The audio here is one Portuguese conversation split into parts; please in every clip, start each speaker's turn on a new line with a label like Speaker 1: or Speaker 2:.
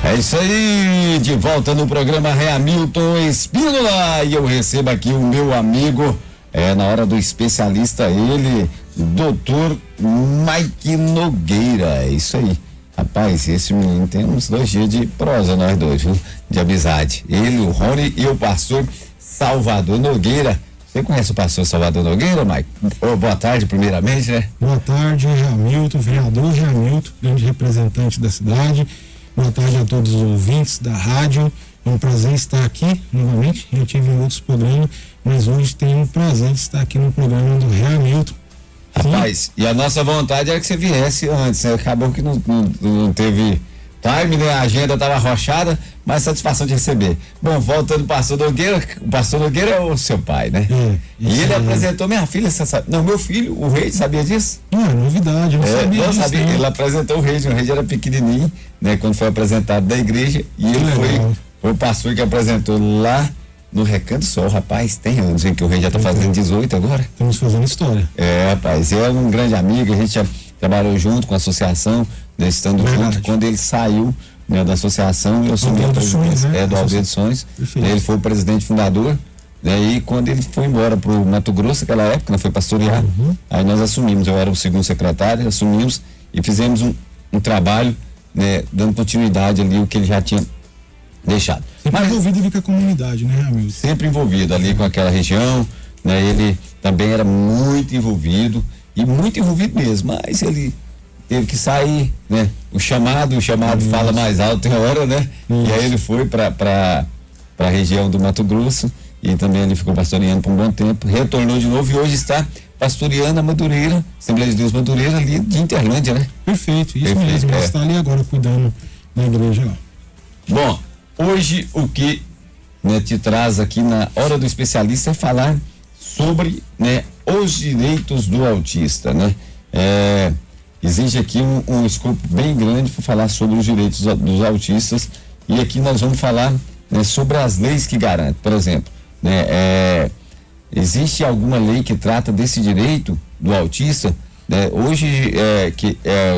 Speaker 1: É isso aí, de volta no programa Hamilton Espínola, e eu recebo aqui o meu amigo, na hora do especialista, ele, doutor Mike Nogueira. É isso aí, rapaz, esse menino tem uns 2 dias de prosa, nós dois, viu? De amizade, ele, o Rony e o pastor Salvador Nogueira. Você conhece o pastor Salvador Nogueira, Mike? Boa tarde, primeiramente, né?
Speaker 2: Boa tarde, Hamilton, vereador Hamilton, grande representante da cidade. Boa tarde a todos os ouvintes da rádio. É um prazer estar aqui novamente. Eu tive em outros programas, mas hoje tenho o prazer de estar aqui no programa do Hamilton.
Speaker 1: Rapaz, e a nossa vontade era que você viesse antes, né? Acabou que não teve time, né? A agenda estava arrochada, mas satisfação de receber. Bom, voltando ao pastor Nogueira, o pastor Nogueira é o seu pai, né? E ele apresentou minha filha, você sabe? Não, meu filho, o Rei, sabia disso?
Speaker 2: Não, é novidade, eu não sabia disso.
Speaker 1: Sabia. Ele apresentou o Rei era pequenininho, né? Quando foi apresentado da igreja, e ele foi o pastor que apresentou lá no Recanto Sol. Rapaz, tem anos em que o Rei já tá fazendo 18 agora.
Speaker 2: Estamos fazendo história.
Speaker 1: Rapaz, eu era um grande amigo, a gente já trabalhou junto com a associação, né, estando junto. Quando ele saiu, né, da associação, eu assumi a presidência do Aldeia dos Sonhos, né, ele foi o presidente fundador, né, e quando ele foi embora pro Mato Grosso, naquela época, né, foi pastorear, aí nós assumimos, eu era o segundo secretário, assumimos e fizemos um trabalho, né, dando continuidade ali o que ele já tinha deixado.
Speaker 2: Sempre envolvido ali com a comunidade, né, Hamilton?
Speaker 1: Sempre envolvido ali com aquela região, né, ele também era muito envolvido mesmo, mas ele teve que sair, né? O chamado fala mais alto tem hora, né? E aí ele foi para a região do Mato Grosso e também ele ficou pastoreando por um bom tempo, retornou de novo e hoje está pastoreando a Madureira, Assembleia de Deus Madureira ali de Interlândia, né?
Speaker 2: Perfeito, isso mesmo, ele está ali agora cuidando da igreja lá.
Speaker 1: Bom, hoje o que, né, te traz aqui na Hora do Especialista é falar sobre, né, os direitos do autista, né? Existe aqui um escopo bem grande para falar sobre os direitos dos autistas, e aqui nós vamos falar, né, sobre as leis que garantem. Por exemplo, né, existe alguma lei que trata desse direito do autista, né? Hoje,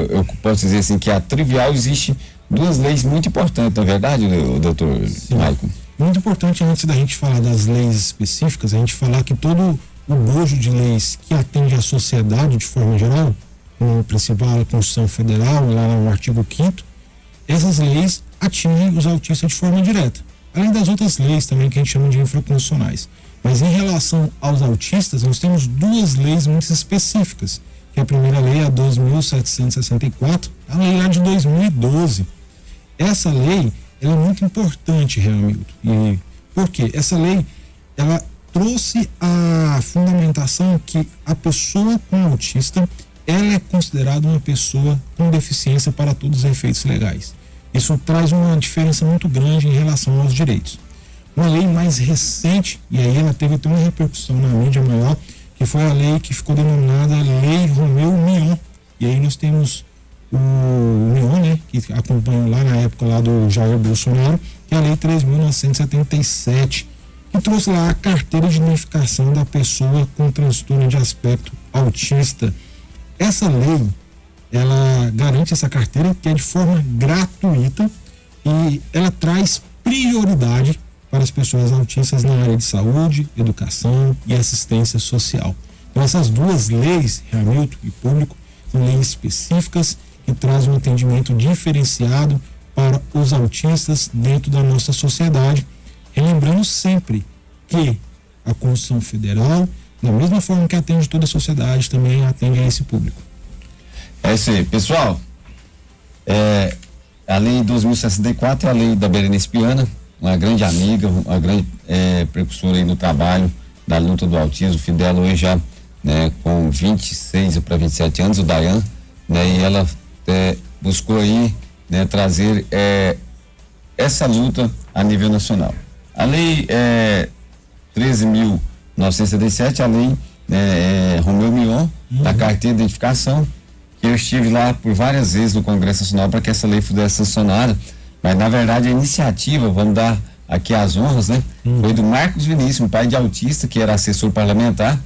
Speaker 1: eu posso dizer assim, que a trivial existe 2 leis muito importantes, na verdade, doutor Maicon?
Speaker 2: Muito importante, antes da gente falar das leis específicas, a gente falar que todo o bojo de leis que atende à sociedade de forma geral, no principal, a Constituição Federal, lá no artigo 5º, essas leis atingem os autistas de forma direta. Além das outras leis também que a gente chama de infraconstitucionais. Mas em relação aos autistas, nós temos 2 leis muito específicas. Que a primeira lei é a 12.764, a lei lá de 2012. Essa lei, ela é muito importante, Hamilton. E por quê? Essa lei, ela trouxe a fundamentação que a pessoa com autista, ela é considerada uma pessoa com deficiência para todos os efeitos legais. Isso traz uma diferença muito grande em relação aos direitos. Uma lei mais recente, e aí ela teve até uma repercussão na mídia maior, que foi a lei que ficou denominada Lei Romeu Mion. E aí nós temos o Mion, né, que acompanhou lá na época lá do Jair Bolsonaro, que é a Lei 3.977, que trouxe lá a carteira de identificação da pessoa com transtorno de aspecto autista. Essa lei, ela garante essa carteira que é de forma gratuita e ela traz prioridade para as pessoas autistas na área de saúde, educação e assistência social. Então essas 2 leis, Hamilton e público, são leis específicas que trazem um atendimento diferenciado para os autistas dentro da nossa sociedade. Relembrando sempre que a Constituição Federal, da mesma forma que atende toda a sociedade, também atende a esse público.
Speaker 1: É isso aí, pessoal. A lei 2064 é a lei da Berenice Piana, uma grande amiga, uma grande precursora aí no trabalho da luta do autismo. O filho dela hoje já, né, com 26 para 27 anos, o Dayan, né, e ela buscou aí, né, trazer essa luta a nível nacional. A lei 13.977, a lei Romeu Mion, da carteira de identificação, que eu estive lá por várias vezes no Congresso Nacional para que essa lei fosse sancionada, mas na verdade a iniciativa, vamos dar aqui as honras, né? Foi do Marcos Vinícius, um pai de autista, que era assessor parlamentar,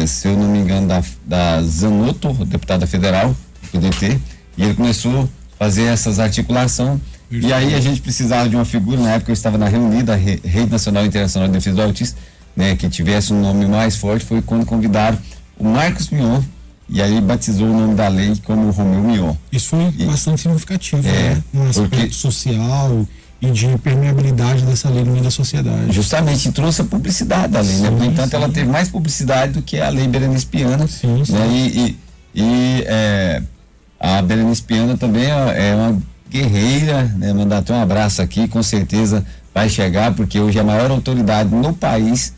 Speaker 1: se eu não me engano, da Zanotto, deputada federal, PDT, e ele começou fazer essas articulações. E aí a gente precisava de uma figura, na época eu estava na reunida, a Rede Nacional e Internacional de Defesa do Autista, né, que tivesse um nome mais forte, foi quando convidaram o Marcos Mion, e aí batizou o nome da lei como Romeu Mion.
Speaker 2: Isso foi bastante significativo, né? Um aspecto social e de permeabilidade dessa lei no meio da sociedade.
Speaker 1: Justamente, trouxe a publicidade da lei, né? No entanto, ela teve mais publicidade do que a lei Berenice Piana, né? A Berenice Piana também é uma guerreira, né? Mandar até um abraço aqui, com certeza vai chegar, porque hoje a maior autoridade no país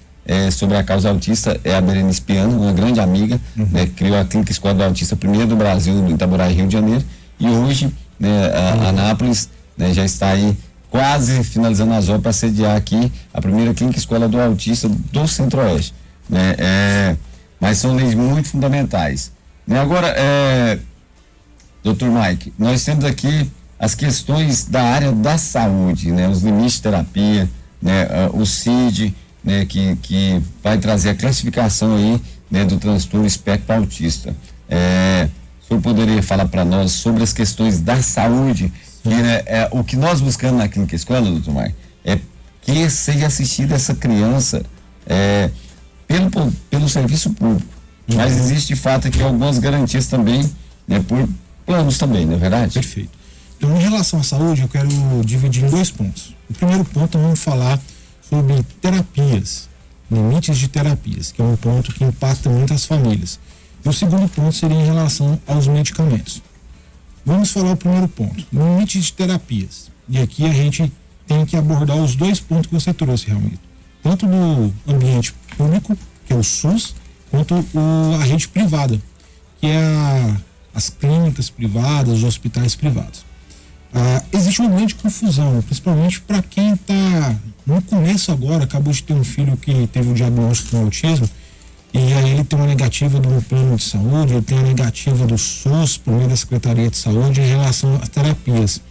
Speaker 1: sobre a causa autista é a Berenice Piana, uma grande amiga, né? Criou a Clínica Escola do Autista, primeira do Brasil, no Itaboraí, Rio de Janeiro, e hoje, né, a Anápolis, né, já está aí quase finalizando as obras para sediar aqui a primeira Clínica Escola do Autista do Centro-Oeste, né? Mas são leis muito fundamentais, né? Agora, Dr. Mike, nós temos aqui as questões da área da saúde, né? Os limites de terapia, né? O CID, né? Que vai trazer a classificação aí, né? Do transtorno espectro autista. O senhor poderia falar para nós sobre as questões da saúde, que, né, o que nós buscamos na Clínica Escola, doutor Mike, é que seja assistida essa criança pelo serviço público. Mas existe de fato aqui algumas garantias também, né? Por planos também, não é verdade?
Speaker 2: Perfeito. Então, em relação à saúde, eu quero dividir em 2 pontos. O primeiro ponto, vamos falar sobre terapias, limites de terapias, que é um ponto que impacta muitas famílias. E o segundo ponto seria em relação aos medicamentos. Vamos falar o primeiro ponto, limites de terapias. E aqui a gente tem que abordar os 2 pontos que você trouxe, realmente. Tanto do ambiente público, que é o SUS, quanto a rede privada, que é as clínicas privadas, os hospitais privados. Existe uma grande confusão, principalmente para quem está no começo agora, acabou de ter um filho que teve o diagnóstico com autismo, e aí ele tem uma negativa do plano de saúde, ele tem a negativa do SUS, por meio da Secretaria de Saúde, em relação às terapias.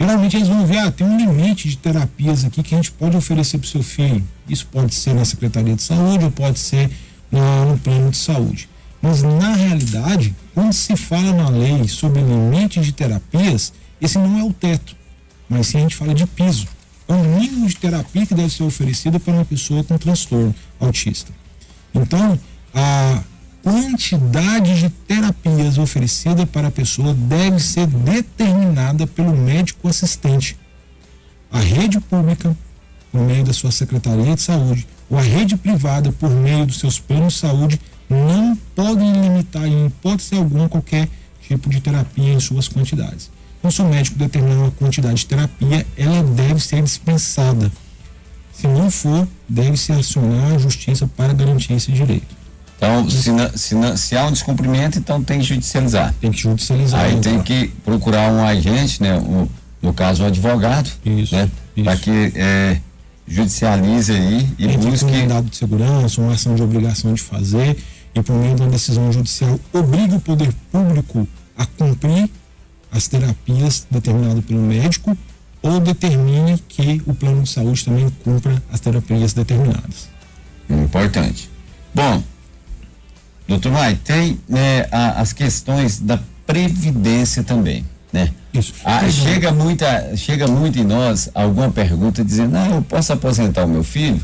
Speaker 2: Geralmente eles vão ver, tem um limite de terapias aqui que a gente pode oferecer para o seu filho. Isso pode ser na Secretaria de Saúde ou pode ser no plano de saúde. Mas na realidade, quando se fala na lei sobre limite de terapias, esse não é o teto, mas sim a gente fala de piso. É o mínimo de terapia que deve ser oferecida para uma pessoa com transtorno autista. Então, a quantidade de terapias oferecida para a pessoa deve ser determinada pelo médico assistente. A rede pública, por meio da sua Secretaria de Saúde, ou a rede privada, por meio dos seus planos de saúde, não podem limitar em hipótese alguma qualquer tipo de terapia em suas quantidades. Então, se o médico determinar uma quantidade de terapia, ela deve ser dispensada. Se não for, deve-se acionar a justiça para garantir esse direito.
Speaker 1: Então, se há um descumprimento, então tem que judicializar.
Speaker 2: Tem que judicializar.
Speaker 1: Aí tem que procurar um agente, né? No caso, um advogado,
Speaker 2: isso,
Speaker 1: né? Para que judicialize aí e busque
Speaker 2: um mandado de segurança, uma ação de obrigação de fazer, e por meio de uma decisão judicial obrigue o poder público a cumprir as terapias determinadas pelo médico, ou determine que o plano de saúde também cumpra as terapias determinadas. Importante.
Speaker 1: Bom, doutor Mai, tem, né, as questões da previdência também, né?
Speaker 2: Isso.
Speaker 1: Chega muito em nós alguma pergunta dizendo, eu posso aposentar o meu filho?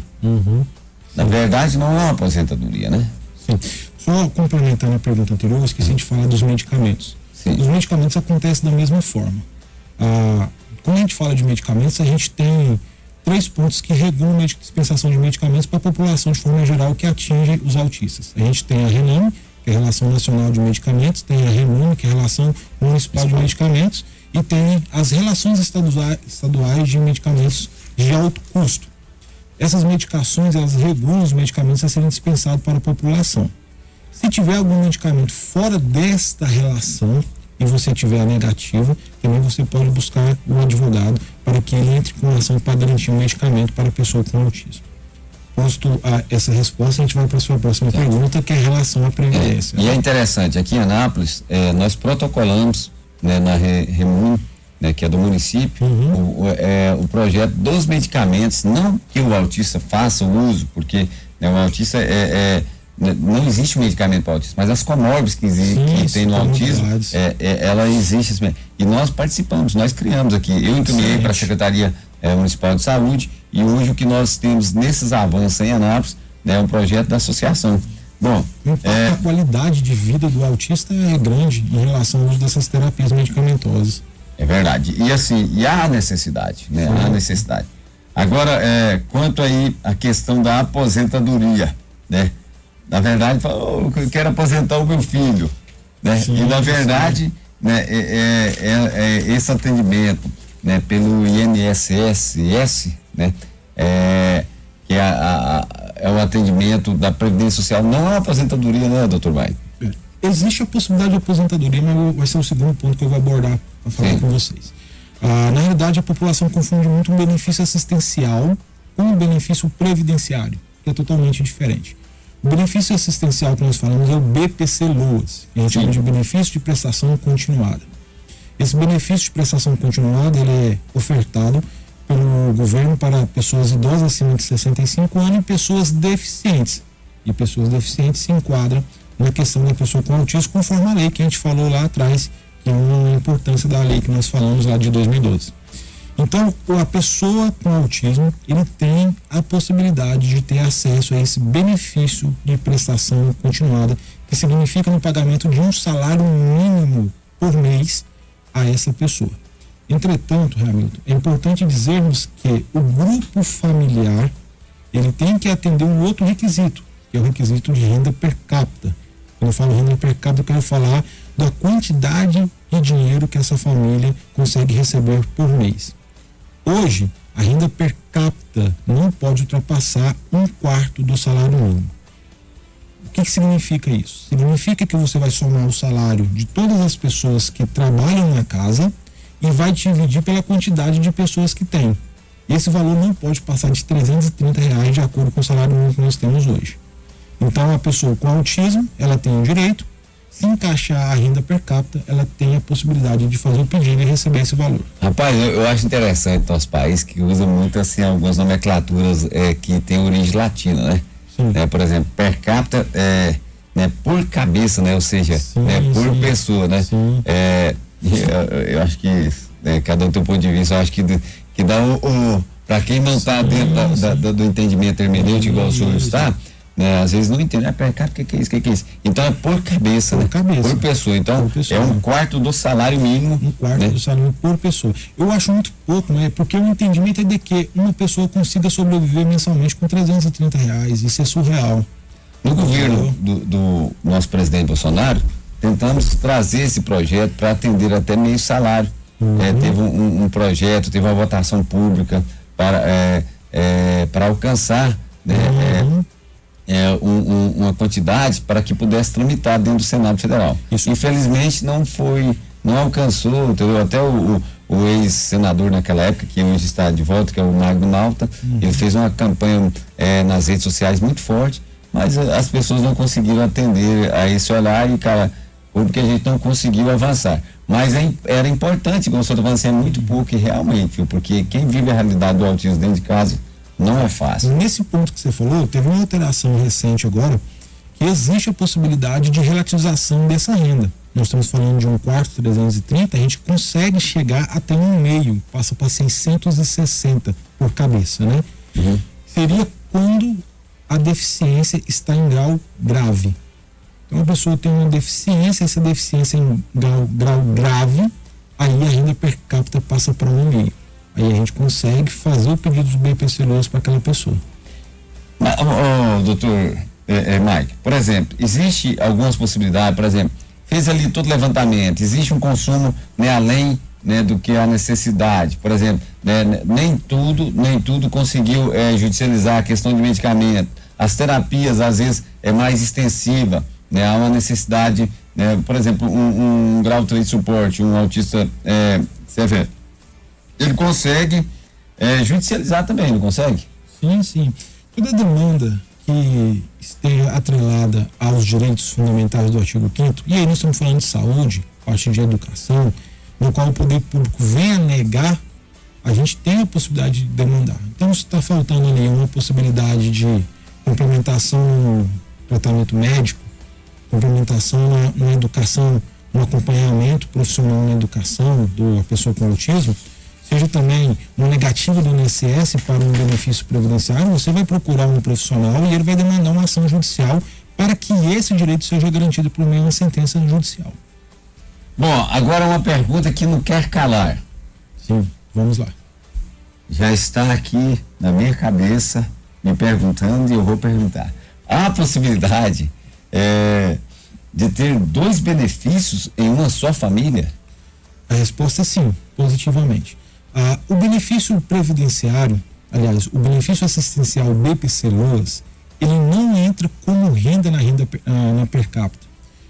Speaker 1: Na verdade, não é uma aposentadoria, né?
Speaker 2: Sim. Só complementando a pergunta anterior, eu esqueci de falar dos medicamentos.
Speaker 1: Sim.
Speaker 2: Os medicamentos acontecem da mesma forma. Quando a gente fala de medicamentos, a gente tem 3 pontos que regulam a dispensação de medicamentos para a população de forma geral que atinge os autistas. A gente tem a RENAME, que é a Relação Nacional de Medicamentos, tem a REMUNE, que é a Relação Municipal de Medicamentos, e tem as relações estaduais de medicamentos de alto custo. Essas medicações, elas regulam os medicamentos a serem dispensados para a população. Se tiver algum medicamento fora desta relação, e você tiver a negativa, também você pode buscar um advogado para que ele entre com ação para garantir um medicamento para a pessoa com autismo. Posto essa resposta, a gente vai para a sua próxima pergunta, que é em relação à previdência.
Speaker 1: E é interessante, aqui em Anápolis, nós protocolamos, né, na REMUN, né, que é do município, o projeto dos medicamentos, não que o autista faça o uso, porque, né, o autista não existe medicamento para autismo, mas as comórbides que tem no autismo, ela existe assim, e nós participamos, nós criamos aqui, eu encaminhei para a Secretaria Municipal de Saúde, e hoje o que nós temos nesses avanços em Anápolis é um projeto da associação. Bom,
Speaker 2: a qualidade de vida do autista é grande em relação ao uso dessas terapias medicamentosas.
Speaker 1: É verdade, e assim, e há necessidade, né? Há necessidade. Agora, quanto aí a questão da aposentadoria, né? Na verdade, falou, eu quero aposentar o meu filho, né? Sim, e na verdade, né, esse atendimento, né, pelo INSS, né, que é o atendimento da Previdência Social, não é uma aposentadoria, né, doutor Maio?
Speaker 2: Existe a possibilidade de aposentadoria, mas vai ser o segundo ponto que eu vou abordar para falar com vocês. Na realidade, a população confunde muito um benefício assistencial com um benefício previdenciário, que é totalmente diferente. O benefício assistencial que nós falamos é o BPC-LOAS, que a gente chama de benefício de prestação continuada. Esse benefício de prestação continuada, ele é ofertado pelo governo para pessoas idosas acima de 65 anos e pessoas deficientes. E pessoas deficientes se enquadram na questão da pessoa com autismo, conforme a lei que a gente falou lá atrás, que é uma importância da lei que nós falamos lá de 2012. Então, a pessoa com autismo, ele tem a possibilidade de ter acesso a esse benefício de prestação continuada, que significa no pagamento de um salário mínimo por mês a essa pessoa. Entretanto, Hamilton, é importante dizermos que o grupo familiar, ele tem que atender um outro requisito, que é o requisito de renda per capita. Quando eu falo renda per capita, eu quero falar da quantidade de dinheiro que essa família consegue receber por mês. Hoje, a renda per capita não pode ultrapassar 1/4 do salário mínimo. O que significa isso? Significa que você vai somar o salário de todas as pessoas que trabalham na casa e vai dividir pela quantidade de pessoas que tem. Esse valor não pode passar de R$330 de acordo com o salário mínimo que nós temos hoje. Então, a pessoa com autismo, ela tem o direito, se encaixar a renda per capita, ela tem a possibilidade de fazer o pedido e receber esse valor.
Speaker 1: Rapaz, eu acho interessante nosso país que usa muito assim algumas nomenclaturas que tem origem latina, né? Por exemplo, per capita né, por cabeça, né? Ou seja, por pessoa, né? Eu acho que cada um tem um ponto de vista, eu acho que dá para quem não está dentro do entendimento hermenêutico igual o senhor está, né, às vezes não entende, per capita, o que é isso? Então é por cabeça, né? Por pessoa. Então por pessoa, é 1/4 do salário mínimo.
Speaker 2: 1/4 né? do salário mínimo por pessoa. Eu acho muito pouco, né? Porque o entendimento é de que uma pessoa consiga sobreviver mensalmente com R$330. Isso é surreal.
Speaker 1: No governo do nosso presidente Bolsonaro, tentamos trazer esse projeto para atender até meio salário. Teve um projeto, teve uma votação pública para alcançar, né, uma quantidade para que pudesse tramitar dentro do Senado Federal. Isso. Infelizmente não alcançou, entendeu? Até o ex-senador naquela época, que hoje está de volta, que é o Magno Malta, ele fez uma campanha nas redes sociais muito forte, mas as pessoas não conseguiram atender a esse olhar e, cara, porque a gente não conseguiu avançar. Mas era importante, como o senhor está falando, é muito pouco, e realmente, porque quem vive a realidade do autismo dentro de casa não é fácil.
Speaker 2: Nesse ponto que você falou, teve uma alteração recente agora, que existe a possibilidade de relativização dessa renda. Nós estamos falando de 1/4, 330, a gente consegue chegar até 1,5, passa para 660 por cabeça, né? Seria quando a deficiência está em grau grave. Então a pessoa tem uma deficiência, essa deficiência em grau grave, aí a renda per capita passa para 1,5. Aí a gente consegue fazer o pedido do BPC-LOAS para aquela pessoa.
Speaker 1: Mas, doutor Mike, por exemplo, existe algumas possibilidades, por exemplo, fez ali todo levantamento, existe um consumo, né, além, né, do que a necessidade, por exemplo, né, nem tudo conseguiu judicializar a questão de medicamento, as terapias às vezes é mais extensiva, né, há uma necessidade, né, por exemplo, um grau 3 de suporte, um autista severo, ele consegue judicializar também, não consegue?
Speaker 2: Sim. Toda demanda que esteja atrelada aos direitos fundamentais do artigo 5º, e aí nós estamos falando de saúde, parte de educação, no qual o poder público vem a negar, a gente tem a possibilidade de demandar. Então, se está faltando ali uma possibilidade de implementação tratamento médico, complementação na educação, no acompanhamento profissional na educação da pessoa com autismo, seja também uma negativa do INSS para um benefício previdenciário, você vai procurar um profissional e ele vai demandar uma ação judicial para que esse direito seja garantido por meio de uma sentença judicial.
Speaker 1: Bom, agora uma pergunta que não quer calar.
Speaker 2: Sim, vamos lá.
Speaker 1: Já está aqui na minha cabeça me perguntando e eu vou perguntar. Há a possibilidade de ter 2 benefícios em uma só família?
Speaker 2: A resposta é sim, positivamente. O benefício previdenciário, aliás, o benefício assistencial BPC-LOAS, ele não entra como renda na per capita.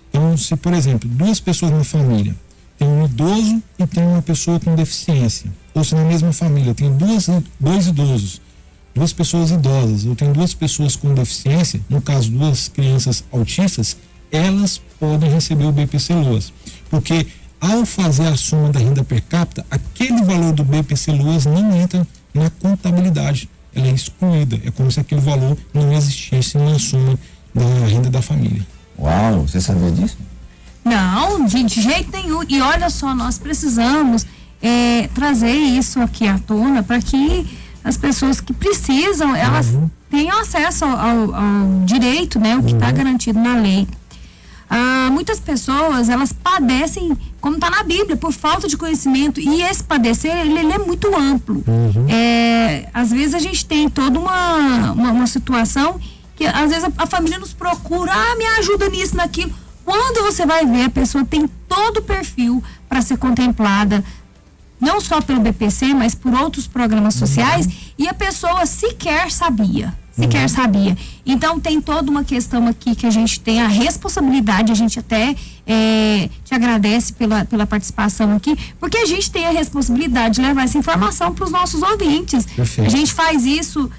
Speaker 2: Então, se, por exemplo, 2 pessoas na família, tem um idoso e tem uma pessoa com deficiência, ou se na mesma família tem dois idosos, 2 pessoas idosas, ou tem 2 pessoas com deficiência, no caso 2 crianças autistas, elas podem receber o BPC-LOAS, porque ao fazer a soma da renda per capita, aquele valor do BPC-LOAS não entra na contabilidade, ela é excluída, é como se aquele valor não existisse na soma da renda da família.
Speaker 1: Uau, você sabia disso?
Speaker 3: Não, de jeito nenhum. E olha só, nós precisamos trazer isso aqui à tona para que as pessoas que precisam, elas tenham acesso ao direito, né, o que está garantido na lei. Muitas pessoas, elas padecem, como está na Bíblia, por falta de conhecimento, e esse padecer, ele é muito amplo. Às vezes a gente tem toda uma situação que às vezes a família nos procura, me ajuda nisso, naquilo. Quando você vai ver, a pessoa tem todo o perfil para ser contemplada, não só pelo BPC, mas por outros programas sociais, e a pessoa sequer sabia. Então tem toda uma questão aqui que a gente tem a responsabilidade, a gente até te agradece pela participação aqui, porque a gente tem a responsabilidade de levar essa informação para os nossos ouvintes.
Speaker 2: Perfeito. A
Speaker 3: gente faz isso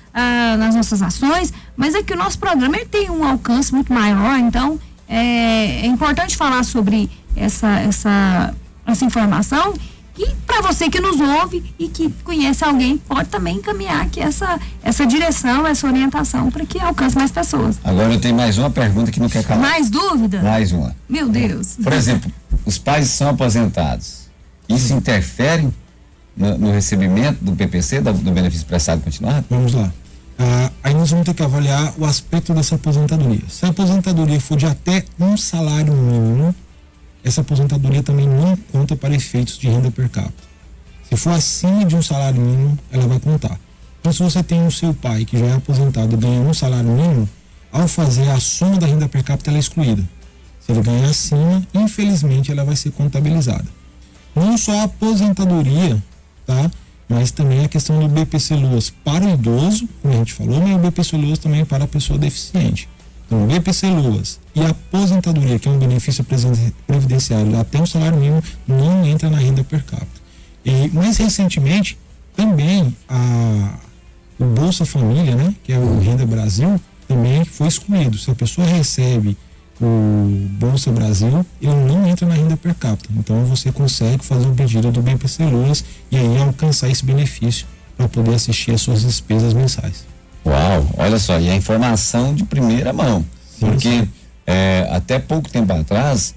Speaker 3: nas nossas ações, mas é que o nosso programa ele tem um alcance muito maior, então é importante falar sobre essa informação. E para você que nos ouve e que conhece alguém, pode também encaminhar aqui essa direção, essa orientação para que alcance mais pessoas.
Speaker 1: Agora eu tenho mais uma pergunta que não quer calar.
Speaker 3: Mais dúvida?
Speaker 1: Mais uma.
Speaker 3: Meu Deus.
Speaker 1: Por exemplo, os pais são aposentados. Isso interfere no recebimento do PPC, do benefício prestado continuado?
Speaker 2: Vamos lá. Aí nós vamos ter que avaliar o aspecto dessa aposentadoria. Se a aposentadoria for de até um salário mínimo, essa aposentadoria também não conta para efeitos de renda per capita. Se for acima de um salário mínimo, ela vai contar. Então, se você tem o seu pai que já é aposentado e ganha um salário mínimo, ao fazer a soma da renda per capita, ela é excluída. Se ele ganhar acima, infelizmente, ela vai ser contabilizada. Não só a aposentadoria, tá? Mas também a questão do BPC-LOAS para o idoso, como a gente falou, mas o BPC-LOAS também para a pessoa deficiente. Então, o BPC-LOAS e a aposentadoria, que é um benefício previdenciário até um salário mínimo, não entra na renda per capita. E mais recentemente, também o Bolsa Família, né, que é o Renda Brasil, também foi excluído. Se a pessoa recebe o Bolsa Brasil, ele não entra na renda per capita. Então você consegue fazer o pedido do BPC-LOAS e aí alcançar esse benefício para poder assistir às suas despesas mensais.
Speaker 1: Uau, olha só, e a informação de primeira mão, porque até pouco tempo atrás,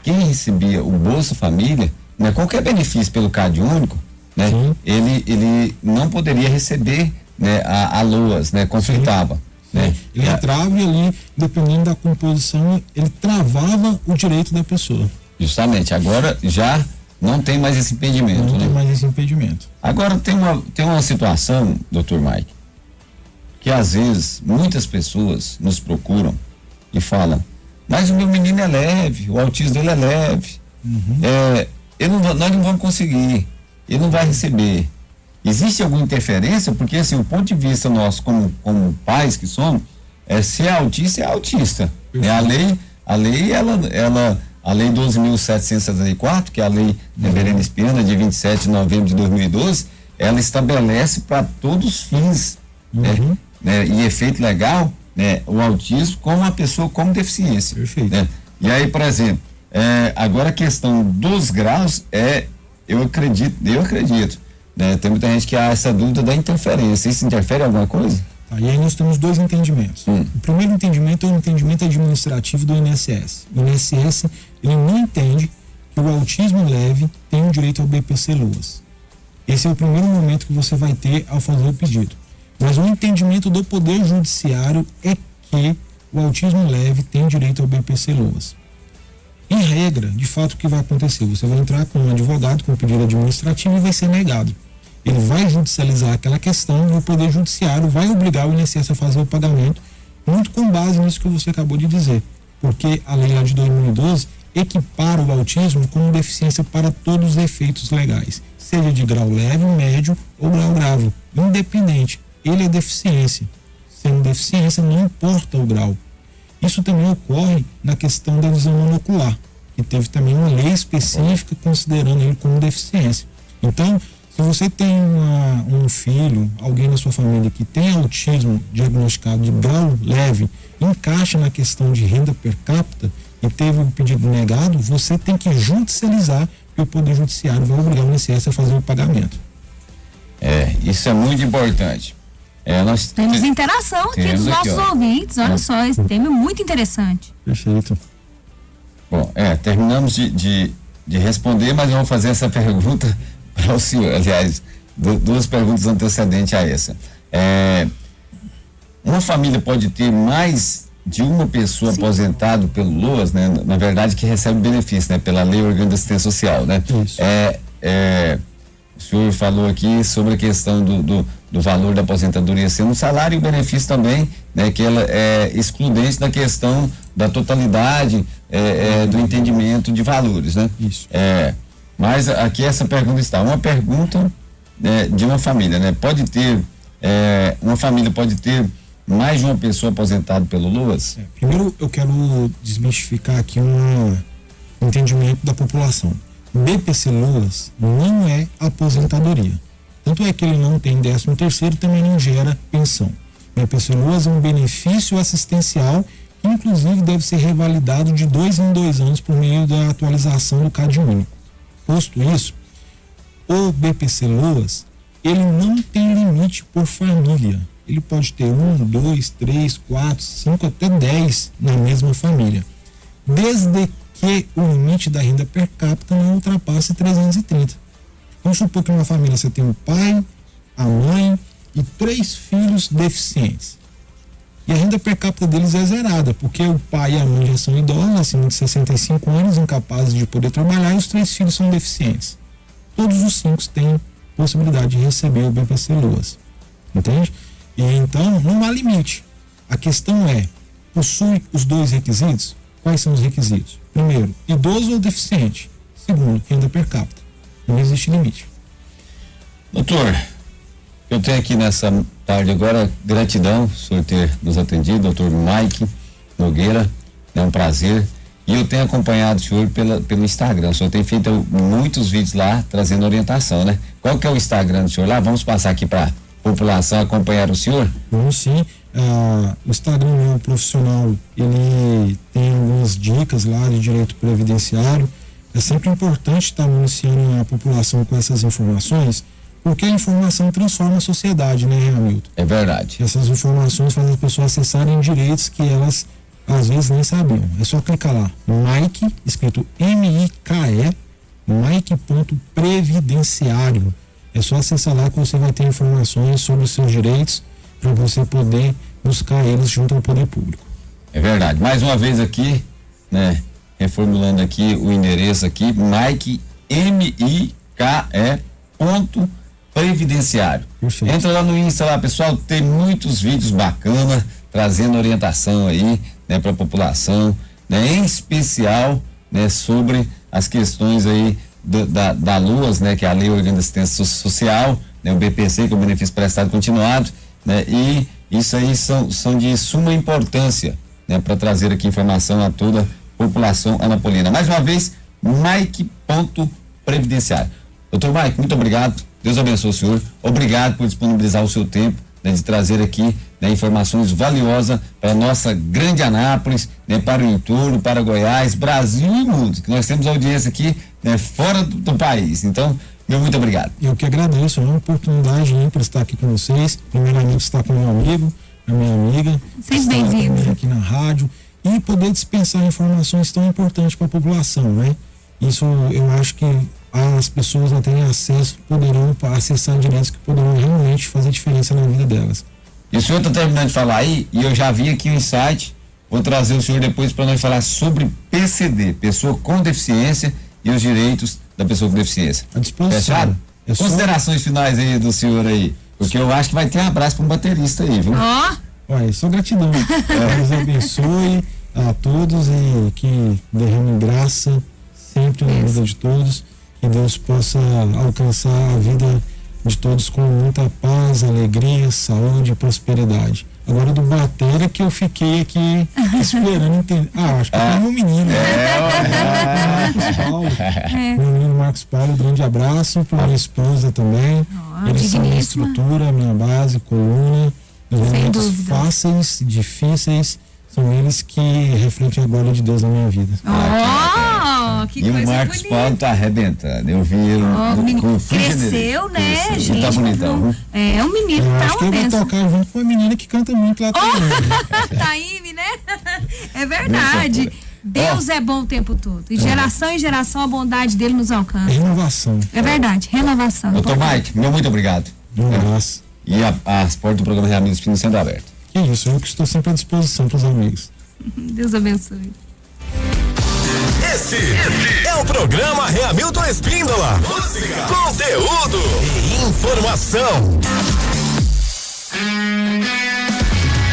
Speaker 1: quem recebia o Bolsa Família, né, qualquer benefício pelo Cade Único, né, ele não poderia receber, né, a LOAS, né, conflitava. Né?
Speaker 2: Ele entrava e ali, dependendo da composição, ele travava o direito da pessoa.
Speaker 1: Justamente, agora já não tem mais esse impedimento.
Speaker 2: Não tem mais esse impedimento.
Speaker 1: Agora tem uma situação, Dr. Mike, que às vezes muitas pessoas nos procuram e falam, mas o meu menino é leve, o autismo dele é leve, nós não vamos conseguir, ele não vai receber. Existe alguma interferência? Porque assim, o ponto de vista nosso como pais que somos, se é autista. Né? A lei, a lei 12.774, que é a lei Berenice Pena, de 27 de novembro de 2012, ela estabelece para todos os fins, né, e efeito legal, né, o autismo como uma pessoa com deficiência.
Speaker 2: Perfeito.
Speaker 1: Né? E aí, por exemplo, agora a questão dos graus eu acredito, né, tem muita gente que há essa dúvida da interferência. Isso interfere em alguma coisa?
Speaker 2: E aí nós temos dois entendimentos. O primeiro entendimento é o entendimento administrativo do INSS. O INSS, ele não entende que o autismo leve tem um direito ao BPC-LOAS. Esse é o primeiro momento que você vai ter ao fazer o pedido. Mas o entendimento do Poder Judiciário é que o autismo leve tem direito ao BPC-LOAS. Em regra, de fato, o que vai acontecer? Você vai entrar com um advogado com pedido administrativo e vai ser negado. Ele vai judicializar aquela questão e o Poder Judiciário vai obrigar o INSS a fazer o pagamento, muito com base nisso que você acabou de dizer. Porque a lei lá de 2012 equipara o autismo como deficiência para todos os efeitos legais, seja de grau leve, médio ou grau grave, independente. Ele é deficiência. Sendo deficiência, não importa o grau. Isso também ocorre na questão da visão monocular, que teve também uma lei específica considerando ele como deficiência. Então, se você tem um filho, alguém na sua família que tem autismo diagnosticado de grau leve, encaixa na questão de renda per capita e teve um pedido negado, você tem que judicializar e o Poder Judiciário vai obrigar o INSS a fazer o pagamento.
Speaker 1: Isso é muito importante. Nós
Speaker 3: temos interação aqui dos nossos ouvintes, olha só, esse tema é muito interessante.
Speaker 2: Perfeito.
Speaker 1: Bom, terminamos de responder, mas eu vou fazer essa pergunta para o senhor, aliás, duas perguntas antecedentes a essa. Uma família pode ter mais de uma pessoa aposentada pelo LOAS, né? Na verdade, que recebe benefício, né? Pela Lei Orgânica da Assistência Social, né?
Speaker 2: Isso.
Speaker 1: O senhor falou aqui sobre a questão do valor da aposentadoria sendo um salário e o benefício também, né? Que ela é excludente da questão da totalidade do entendimento de valores, né?
Speaker 2: Isso.
Speaker 1: Mas aqui essa pergunta está, uma pergunta de uma família, né? Pode ter, uma família pode ter mais de uma pessoa aposentada pelo LOAS?
Speaker 2: Primeiro eu quero desmistificar aqui um entendimento da população. BPC-LOAS não é aposentadoria. Tanto é que ele não tem 13º, também não gera pensão. BPC-LOAS é um benefício assistencial que inclusive deve ser revalidado de 2 em 2 anos por meio da atualização do CAD único. Posto isso, o BPC-LOAS, ele não tem limite por família. Ele pode ter 1, 2, 3, 4, 5, até 10 na mesma família. Desde que o limite da renda per capita não ultrapasse 330. Vamos supor que numa família você tem o pai, a mãe e 3 filhos deficientes. E a renda per capita deles é zerada, porque o pai e a mãe já são idosos, acima de 65 anos, incapazes de poder trabalhar, e os 3 filhos são deficientes. Todos os 5 têm possibilidade de receber o BPC-LOAS. Entende? E então, não há limite. A questão é, possui os 2 requisitos? Quais são os requisitos? Primeiro, idoso ou deficiente? Segundo, renda per capita. Não existe limite.
Speaker 1: Doutor, eu tenho aqui nessa tarde agora, gratidão por senhor ter nos atendido, doutor Mike Nogueira, é um prazer. E eu tenho acompanhado o senhor pelo Instagram. O senhor tem feito muitos vídeos lá, trazendo orientação, né? Qual que é o Instagram do senhor lá? Vamos passar aqui para população acompanhar o senhor?
Speaker 2: Vamos sim. O Instagram meu profissional, ele tem algumas dicas lá de direito previdenciário. É sempre importante estar municiando a população com essas informações, porque a informação transforma a sociedade, né, Hamilton?
Speaker 1: É verdade.
Speaker 2: Essas informações fazem as pessoas acessarem direitos que elas às vezes nem sabiam. É só clicar lá, Mike, escrito M-I-K-E, Mike.previdenciário. É só acessar lá que você vai ter informações sobre os seus direitos para você poder buscar eles junto ao poder público.
Speaker 1: É verdade. Mais uma vez aqui, né, reformulando aqui o endereço aqui, Mike, M-I-K-E .previdenciário.
Speaker 2: Perfeito.
Speaker 1: Entra lá no Insta lá, pessoal, tem muitos vídeos bacanas, trazendo orientação aí, né, para a população, né, em especial, né, sobre as questões aí da LOAS, né, que é a Lei Orgânica da Assistência Social, né, o BPC, que é o benefício prestado continuado, né, e isso aí são de suma importância, né, para trazer aqui informação a toda a população anapolina. Mais uma vez, Mike.previdenciário. Doutor Mike, muito obrigado. Deus abençoe o senhor. Obrigado por disponibilizar o seu tempo, né, de trazer aqui, né, informações valiosas para a nossa grande Anápolis, né, para o entorno, para Goiás, Brasil e mundo, que nós temos audiência aqui, né, fora do país. Então, Meu muito obrigado.
Speaker 2: Eu que agradeço, é uma oportunidade ímpar estar aqui com vocês. Primeiramente estar com meu amigo, a minha amiga.
Speaker 3: Sempre bem-vindo.
Speaker 2: Aqui na rádio e poder dispensar informações tão importantes para a população, né? Isso eu acho que as pessoas não têm acesso, poderão acessar direitos que poderão realmente fazer diferença na vida delas.
Speaker 1: E o senhor está terminando de falar aí, e eu já vi aqui um insight, vou trazer o senhor depois para nós falar sobre PCD, pessoa com deficiência e os direitos da pessoa com deficiência.
Speaker 2: À disposição.
Speaker 1: Fechado?
Speaker 2: É só...
Speaker 1: Considerações finais aí do senhor aí, porque eu acho que vai ter um abraço para um baterista aí, viu?
Speaker 2: Olha, só gratidão. Deus abençoe a todos e que derrame graça sempre na vida de todos, que Deus possa alcançar a vida de todos com muita paz, alegria, saúde e prosperidade. Agora do batera que eu fiquei aqui esperando entender. Acho que é meu menino. Marcos Paulo. Meu menino Marcos Paulo, um grande abraço para minha esposa também. Eles são minha estrutura, minha base, coluna. Os momentos fáceis, difíceis, são eles que refletem a glória de Deus na minha vida.
Speaker 3: Que
Speaker 1: e
Speaker 3: coisa
Speaker 1: o Marcos
Speaker 3: bonita.
Speaker 1: Paulo tá arrebentando. Eu vi ele com
Speaker 3: cresceu, né,
Speaker 1: cresceu.
Speaker 3: gente?
Speaker 1: Tá bonitão.
Speaker 3: É um menino,
Speaker 2: Eu
Speaker 3: tá
Speaker 2: acho que
Speaker 3: uma
Speaker 2: ele vai
Speaker 3: benção.
Speaker 2: tocar junto com uma menina que canta muito lá também.
Speaker 3: Taíme, né? É verdade. Deus é bom o tempo todo. E geração em geração a bondade dele nos alcança.
Speaker 2: Renovação.
Speaker 3: É verdade, renovação.
Speaker 1: Doutor Mike, meu muito obrigado.
Speaker 2: Um abraço.
Speaker 1: E as portas do programa Reamigos Espírito sendo abertas.
Speaker 2: Que isso, eu que estou sempre à disposição para os amigos.
Speaker 3: Deus abençoe.
Speaker 4: Esse é o programa Reamilton Espíndola. Música, conteúdo e informação.